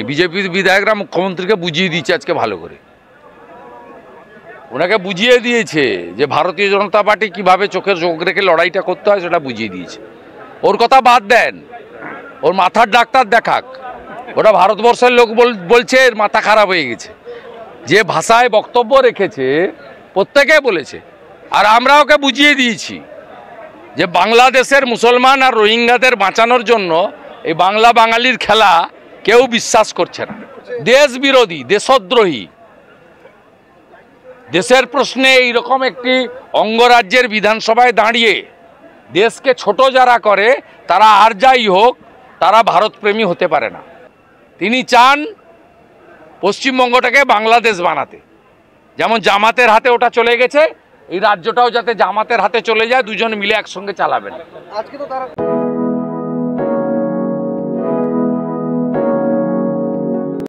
বিজেপির বিধায়করা মুখ্যমন্ত্রীকে বুঝিয়ে দিয়েছে আজকে ভালো করে, ওনাকে বুঝিয়ে দিয়েছে যে ভারতীয় জনতা পার্টি কিভাবে চোখের চোখ রেখে লড়াইটা করতে হয় সেটা বুঝিয়ে দিয়েছে। ওর কথা বাদ দেন, ওর মাথার ডাক্তার দেখাক। ওটা ভারতবর্ষের লোক বলছে এর মাথা খারাপ হয়ে গেছে। যে ভাষায় বক্তব্য রেখেছে প্রত্যেকে বলেছে, আর আমরা ওকে বুঝিয়ে দিয়েছি যে বাংলাদেশের মুসলমান আর রোহিঙ্গাদের বাঁচানোর জন্য এই বাংলা বাঙালির খেলা কেউ বিশ্বাস করছে না। দেশ বিরোধী, দেশদ্রোহী, দেশের প্রশ্নে এইরকম একটি অঙ্গরাজ্যের বিধানসভায় দাঁড়িয়ে দেশকে ছোট যারা করে তারা আর যাই হোক তারা ভারতপ্রেমী হতে পারে না। তিনি চান পশ্চিমবঙ্গটাকে বাংলাদেশ বানাতে, যেমন জামাতের হাতে ওটা চলে গেছে, এই রাজ্যটাও যাতে জামাতের হাতে চলে যায়, দুজন মিলে একসঙ্গে চালাবেন। আজকে তো তারা